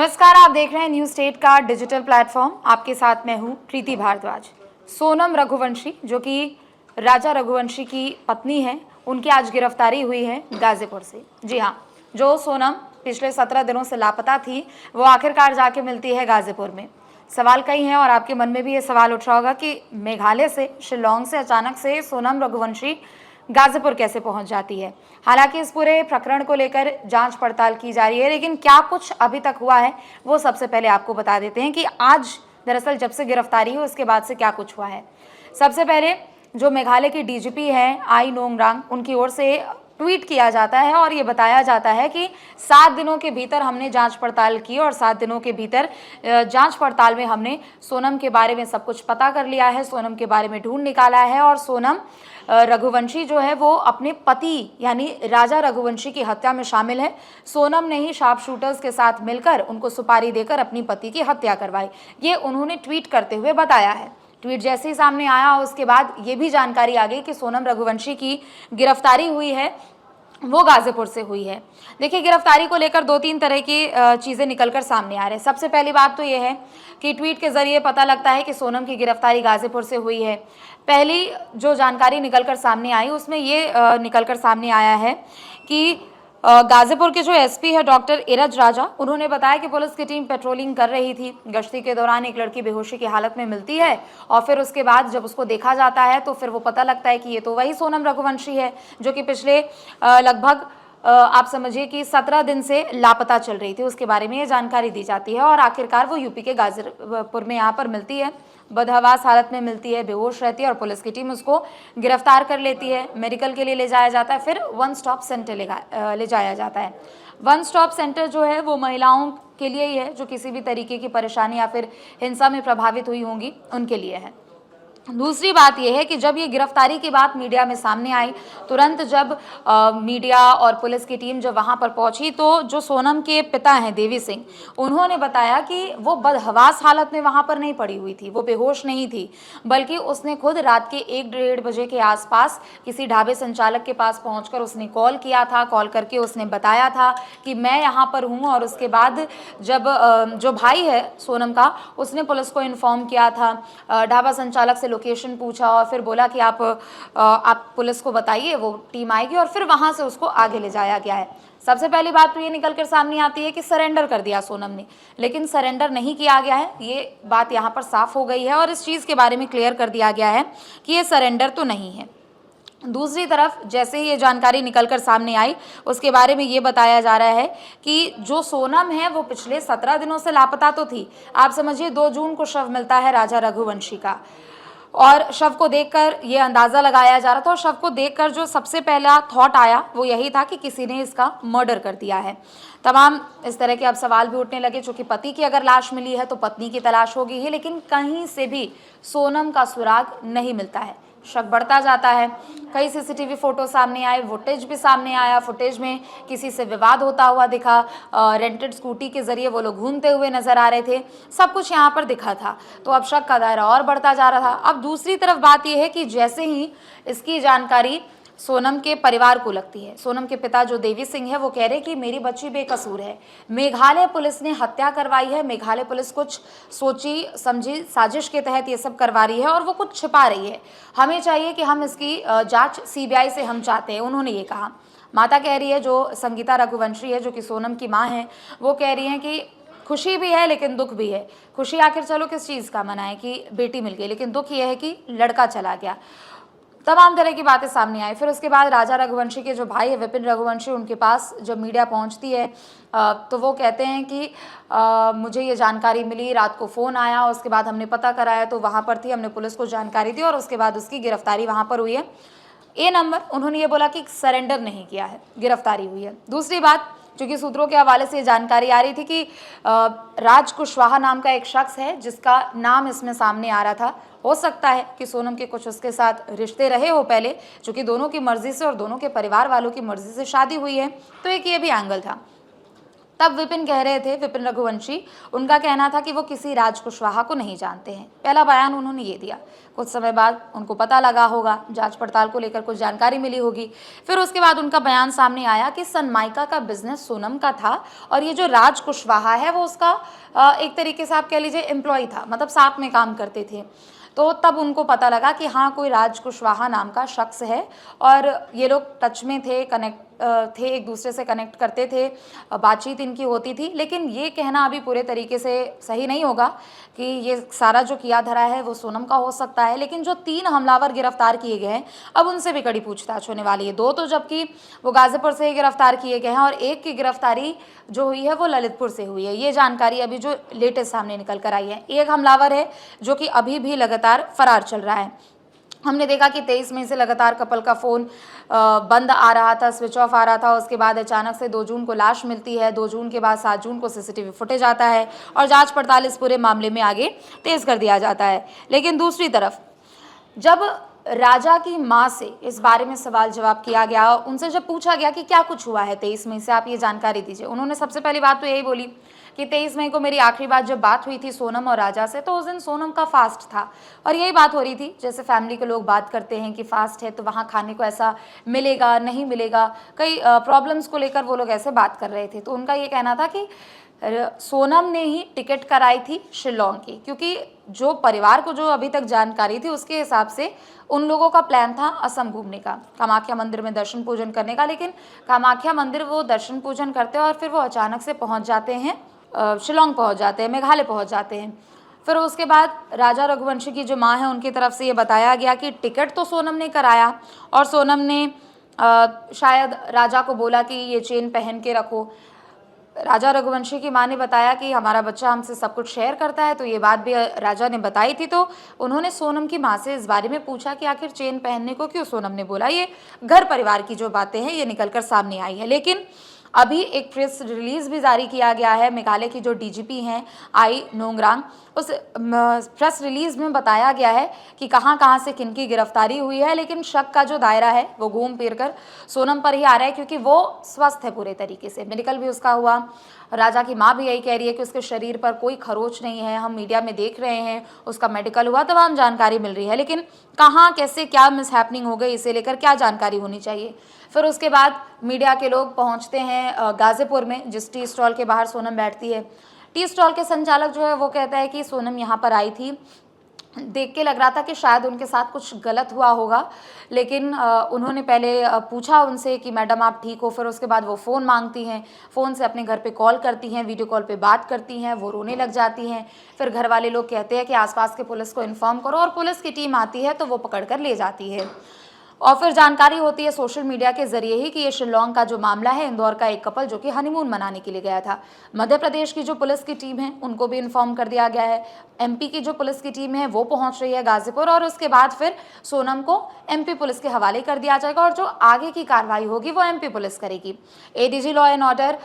नमस्कार, आप देख रहे हैं न्यूज स्टेट का डिजिटल प्लेटफॉर्म। आपके साथ मैं हूं प्रीति भारद्वाज। सोनम रघुवंशी जो कि राजा रघुवंशी की पत्नी है, उनकी आज गिरफ्तारी हुई है गाजीपुर से। जी हां, जो सोनम पिछले 17 दिनों से लापता थी, वो आखिरकार जाके मिलती है गाजीपुर में। सवाल कई हैं और आपके मन में भी ये सवाल उठ रहा होगा कि मेघालय से, शिलोंग से अचानक से सोनम रघुवंशी गाजीपुर कैसे पहुंच जाती है। हालांकि इस पूरे प्रकरण को लेकर जांच पड़ताल की जा रही है, लेकिन क्या कुछ अभी तक हुआ है वो सबसे पहले आपको बता देते हैं कि आज दरअसल जब से गिरफ्तारी हुई उसके बाद से क्या कुछ हुआ है। सबसे पहले जो मेघालय की डीजीपी हैं आई नोंगरांग, उनकी ओर से ट्वीट किया जाता है और ये बताया जाता है कि 7 दिनों के भीतर हमने जांच पड़ताल की और 7 दिनों के भीतर जांच पड़ताल में हमने सोनम के बारे में सब कुछ पता कर लिया है, सोनम के बारे में ढूंढ निकाला है और सोनम रघुवंशी जो है वो अपने पति यानी राजा रघुवंशी की हत्या में शामिल है। सोनम ने ही शार्प शूटर्स के साथ मिलकर उनको सुपारी देकर अपनी पति की हत्या करवाई, ये उन्होंने ट्वीट करते हुए बताया है। ट्वीट जैसे ही सामने आया उसके बाद ये भी जानकारी आ गई कि सोनम रघुवंशी की गिरफ्तारी हुई है, वो गाजीपुर से हुई है। देखिए, गिरफ्तारी को लेकर 2-3 तरह की चीज़ें निकलकर सामने आ रहे हैं। सबसे पहली बात तो ये है कि ट्वीट के जरिए पता लगता है कि सोनम की गिरफ्तारी गाजीपुर से हुई है। पहली जो जानकारी निकलकर सामने आई उसमें ये निकलकर सामने आया है कि गाजीपुर के जो एसपी है डॉक्टर इरज राजा, उन्होंने बताया कि पुलिस की टीम पेट्रोलिंग कर रही थी। गश्ती के दौरान एक लड़की बेहोशी की हालत में मिलती है और फिर उसके बाद जब उसको देखा जाता है तो फिर वो पता लगता है कि ये तो वही सोनम रघुवंशी है जो कि पिछले लगभग आप समझिए कि 17 दिन से लापता चल रही थी। उसके बारे में ये जानकारी दी जाती है और आखिरकार वो यूपी के गाजीपुर में यहाँ पर मिलती है, बदहवास हालत में मिलती है, बेहोश रहती है और पुलिस की टीम उसको गिरफ्तार कर लेती है। मेडिकल के लिए ले जाया जाता है, फिर वन स्टॉप सेंटर ले जाया जाता है। वन स्टॉप सेंटर जो है वो महिलाओं के लिए ही है जो किसी भी तरीके की परेशानी या फिर हिंसा में प्रभावित हुई होंगी, उनके लिए है। दूसरी बात यह है कि जब ये गिरफ्तारी की बात मीडिया में सामने आई, तुरंत जब मीडिया और पुलिस की टीम जब वहाँ पर पहुंची तो जो सोनम के पिता हैं देवी सिंह, उन्होंने बताया कि वो बदहवास हालत में वहाँ पर नहीं पड़ी हुई थी, वो बेहोश नहीं थी, बल्कि उसने खुद रात के 1-1:30 बजे के आसपास किसी ढाबे संचालक के पास पहुँचकर उसने कॉल किया था। कॉल करके उसने बताया था कि मैं यहाँ पर हूँ और उसके बाद जब जो भाई है सोनम का, उसने पुलिस को इन्फॉर्म किया था। ढाबा संचालक से लोकेशन पूछा और फिर बोला कि आप पुलिस को बताइए, वो टीम आएगी और फिर वहां से उसको आगे ले जाया गया है। सबसे पहली बात तो ये निकलकर सामने आती है कि सरेंडर कर दिया सोनम ने, लेकिन सरेंडर नहीं किया गया है, ये बात यहाँ पर साफ हो गई है और इस चीज़ के बारे में क्लियर कर दिया गया है कि ये सरेंडर तो नहीं है। दूसरी तरफ जैसे ही ये जानकारी निकलकर सामने आई उसके बारे में ये बताया जा रहा है कि जो सोनम है वो पिछले 17 दिनों से लापता तो थी। आप समझिए 2 जून को शव मिलता है राजा रघुवंशी का और शव को देखकर ये अंदाज़ा लगाया जा रहा था और शव को देखकर जो सबसे पहला थॉट आया वो यही था कि किसी ने इसका मर्डर कर दिया है। तमाम इस तरह के अब सवाल भी उठने लगे, चूँकि पति की अगर लाश मिली है तो पत्नी की तलाश होगी ही, लेकिन कहीं से भी सोनम का सुराग नहीं मिलता है। शक बढ़ता जाता है। कई सीसीटीवी फोटो सामने आए, फुटेज भी सामने आया। फुटेज में किसी से विवाद होता हुआ दिखा, रेंटेड स्कूटी के जरिए वो लोग घूमते हुए नजर आ रहे थे, सब कुछ यहाँ पर दिखा था। तो अब शक का दायरा और बढ़ता जा रहा था। अब दूसरी तरफ बात यह है कि जैसे ही इसकी जानकारी सोनम के परिवार को लगती है, सोनम के पिता जो देवी सिंह है वो कह रहे कि मेरी बच्ची बेकसूर है, मेघालय पुलिस ने हत्या करवाई है, मेघालय पुलिस कुछ सोची समझी साजिश के तहत ये सब करवा रही है और वो कुछ छिपा रही है, हमें चाहिए कि हम इसकी जांच सीबीआई से हम चाहते हैं, उन्होंने ये कहा। माता कह रही है, जो संगीता रघुवंशी है जो कि सोनम की माँ है, वो कह रही हैं कि खुशी भी है लेकिन दुख भी है। खुशी आखिर चलो किस चीज़ का मनाए कि बेटी मिल गई, लेकिन दुख ये है कि लड़का चला गया। तमाम तरह की बातें सामने आई। फिर उसके बाद राजा रघुवंशी के जो भाई है विपिन रघुवंशी, उनके पास जब मीडिया पहुंचती है तो वो कहते हैं कि मुझे ये जानकारी मिली, रात को फ़ोन आया, उसके बाद हमने पता कराया तो वहाँ पर थी, हमने पुलिस को जानकारी दी और उसके बाद उसकी गिरफ्तारी वहाँ पर हुई है। ए नंबर उन्होंने ये बोला कि सरेंडर नहीं किया है, गिरफ्तारी हुई है। दूसरी बात, चूँकि सूत्रों के हवाले से जानकारी आ रही थी कि राज कुशवाहा नाम का एक शख्स है जिसका नाम इसमें सामने आ रहा था। हो सकता है कि सोनम के कुछ उसके साथ रिश्ते रहे हो पहले, चूँकि दोनों की मर्जी से और दोनों के परिवार वालों की मर्जी से शादी हुई है, तो एक ये भी एंगल था। तब विपिन कह रहे थे, विपिन रघुवंशी, उनका कहना था कि वो किसी राज कुशवाहा को नहीं जानते हैं। पहला बयान उन्होंने ये दिया। कुछ समय बाद उनको पता लगा होगा, जांच पड़ताल को लेकर कुछ जानकारी मिली होगी, फिर उसके बाद उनका बयान सामने आया कि सनमाइका का बिजनेस सोनम का था और ये जो राज कुशवाहा है वो उसका एक तरीके से आप कह लीजिए एम्प्लॉय था, मतलब साथ में काम करते थे। तो तब उनको पता लगा कि हाँ, कोई राज कुशवाहा नाम का शख्स है और ये लोग टच में थे, कनेक्ट थे, एक दूसरे से कनेक्ट करते थे, बातचीत इनकी होती थी। लेकिन ये कहना अभी पूरे तरीके से सही नहीं होगा कि ये सारा जो किया धरा है वो सोनम का हो सकता है। लेकिन जो 3 हमलावर गिरफ्तार किए गए हैं, अब उनसे भी कड़ी पूछताछ होने वाली है। 2 तो जबकि वो गाजीपुर से ही गिरफ्तार किए गए हैं और एक की गिरफ्तारी जो हुई है वो ललितपुर से हुई है। ये जानकारी अभी जो लेटेस्ट सामने निकल कर आई है। एक हमलावर है जो कि अभी भी लगातार फरार चल रहा है। हमने देखा कि 23 मई से लगातार कपल का फ़ोन बंद आ रहा था, स्विच ऑफ आ रहा था। उसके बाद अचानक से 2 जून को लाश मिलती है, 2 जून के बाद 7 जून को सीसीटीवी फुटेज आता है और जांच पड़ताल इस पूरे मामले में आगे तेज़ कर दिया जाता है। लेकिन दूसरी तरफ जब राजा की मां से इस बारे में सवाल जवाब किया गया, उनसे जब पूछा गया कि क्या कुछ हुआ है 23 मई से, आप ये जानकारी दीजिए, उन्होंने सबसे पहली बात तो यही बोली कि 23 मई को मेरी आखिरी बात जब बात हुई थी सोनम और राजा से, तो उस दिन सोनम का फास्ट था और यही बात हो रही थी जैसे फैमिली के लोग बात करते हैं कि फास्ट है तो वहाँ खाने को ऐसा मिलेगा नहीं मिलेगा, कई प्रॉब्लम्स को लेकर वो लोग ऐसे बात कर रहे थे। तो उनका ये कहना था कि सोनम ने ही टिकट कराई थी शिलोंग की, क्योंकि जो परिवार को जो अभी तक जानकारी थी उसके हिसाब से उन लोगों का प्लान था असम घूमने का, कामाख्या मंदिर में दर्शन पूजन करने का। लेकिन कामाख्या मंदिर वो दर्शन पूजन करते हैं और फिर वो अचानक से पहुंच जाते हैं शिलोंग पहुंच जाते हैं, मेघालय पहुंच जाते हैं। फिर उसके बाद राजा रघुवंशी की जो माँ है उनकी तरफ से ये बताया गया कि टिकट तो सोनम ने कराया और सोनम ने शायद राजा को बोला कि ये चेन पहन के रखो। राजा रघुवंशी की मां ने बताया कि हमारा बच्चा हमसे सब कुछ शेयर करता है, तो ये बात भी राजा ने बताई थी। तो उन्होंने सोनम की मां से इस बारे में पूछा कि आखिर चेन पहनने को क्यों सोनम ने बोला। ये घर परिवार की जो बातें हैं ये निकलकर सामने आई है। लेकिन अभी एक प्रेस रिलीज भी जारी किया गया है। मेघालय की जो डीजीपी हैं आई नोंगरांग, उस प्रेस रिलीज में बताया गया है कि कहां कहां से किनकी गिरफ्तारी हुई है। लेकिन शक का जो दायरा है वो घूम फिर कर सोनम पर ही आ रहा है, क्योंकि वो स्वस्थ है पूरे तरीके से, मेडिकल भी उसका हुआ। राजा की मां भी यही कह रही है कि उसके शरीर पर कोई खरोच नहीं है, हम मीडिया में देख रहे हैं, उसका मेडिकल हुआ, तमाम जानकारी मिल रही है। लेकिन कहाँ कैसे क्या मिसहैपनिंग हो गई इसे लेकर क्या जानकारी होनी चाहिए। फिर उसके बाद मीडिया के लोग पहुंचते हैं गाजीपुर में, जिस टी स्टॉल के बाहर सोनम बैठती है। टी स्टॉल के संचालक जो है वो कहता है कि सोनम यहाँ पर आई थी, देख के लग रहा था कि शायद उनके साथ कुछ गलत हुआ होगा। लेकिन उन्होंने पहले पूछा उनसे कि मैडम आप ठीक हो। फिर उसके बाद वो फ़ोन मांगती हैं, फ़ोन से अपने घर पे कॉल करती हैं, वीडियो कॉल पे बात करती हैं, वो रोने लग जाती हैं। फिर घर वाले लोग कहते हैं कि आसपास के पुलिस को इन्फॉर्म करो और पुलिस की टीम आती है तो वो पकड़ कर ले जाती है। और फिर जानकारी होती है सोशल मीडिया के जरिए ही कि ये शिलोंग का जो मामला है, इंदौर का एक कपल जो कि हनीमून मनाने के लिए गया था। मध्य प्रदेश की जो पुलिस की टीम है उनको भी इन्फॉर्म कर दिया गया है। एमपी की जो पुलिस की टीम है वो पहुंच रही है गाजीपुर और उसके बाद फिर सोनम को एमपी पुलिस के हवाले कर दिया जाएगा और जो आगे की कार्रवाई होगी वो एमपी पुलिस करेगी। ADG law and order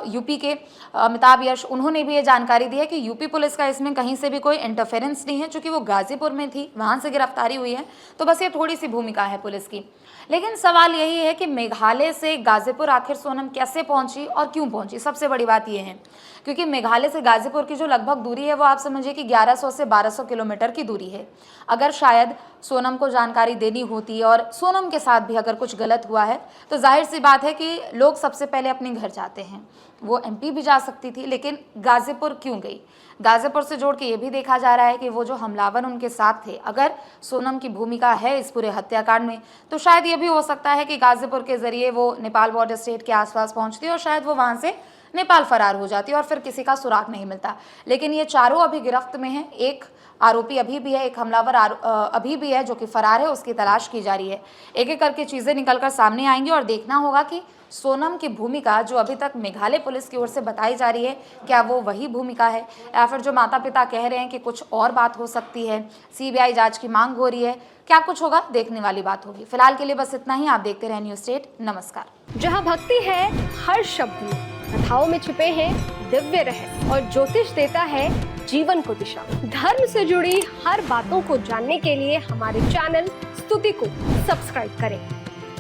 UP के अमिताभ यश, उन्होंने भी ये जानकारी दी है कि यूपी पुलिस का इसमें कहीं से भी कोई इंटरफेरेंस नहीं है, चूंकि वो गाजीपुर में थी, वहां से गिरफ्तारी हुई है, तो बस ये थोड़ी सी भूमिका है पुलिस की। लेकिन सवाल यही है कि मेघालय से गाजीपुर आखिर सोनम कैसे पहुंची और क्यों पहुंची। सबसे बड़ी बात यह है क्योंकि मेघालय से गाजीपुर की जो लगभग दूरी है वो आप समझिए कि 1100 से 1200 किलोमीटर की दूरी है। अगर शायद सोनम को जानकारी देनी होती और सोनम के साथ भी अगर कुछ गलत हुआ है तो जाहिर सी बात है कि लोग सबसे पहले अपने घर जाते हैं। वो एमपी भी जा सकती थी, लेकिन गाजीपुर क्यों गई। गाजीपुर से जोड़ के ये भी देखा जा रहा है कि वो जो हमलावर उनके साथ थे, अगर सोनम की भूमिका है इस पूरे हत्याकांड में, तो शायद ये भी हो सकता है कि गाजीपुर के जरिए वो नेपाल बॉर्डर स्टेट के आसपास पहुंचती और शायद वो वहां से नेपाल फरार हो जाती और फिर किसी का सुराग नहीं मिलता। लेकिन ये चारों अभी गिरफ्त में हैं। एक आरोपी अभी भी है, एक हमलावर अभी भी है जो कि फरार है, उसकी तलाश की जा रही है। एक एक करके चीज़ें निकलकर सामने आएंगी और देखना होगा कि सोनम की भूमिका जो अभी तक मेघालय पुलिस की ओर से बताई जा रही है, क्या वो वही भूमिका है या फिर जो माता पिता कह रहे हैं कि कुछ और बात हो सकती है, सीबीआई जांच की मांग हो रही है, क्या कुछ होगा, देखने वाली बात होगी। फिलहाल के लिए बस इतना ही। आप देखते रहे न्यूज़ स्टेट। नमस्कार। जहां भक्ति है हर शब्द में, कथाओं में छिपे हैं दिव्य रहस्य और ज्योतिष देता है जीवन को दिशा। धर्म से जुड़ी हर बातों को जानने के लिए हमारे चैनल स्तुति को सब्सक्राइब करें।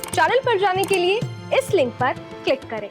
चैनल पर जाने के लिए इस लिंक पर क्लिक करें।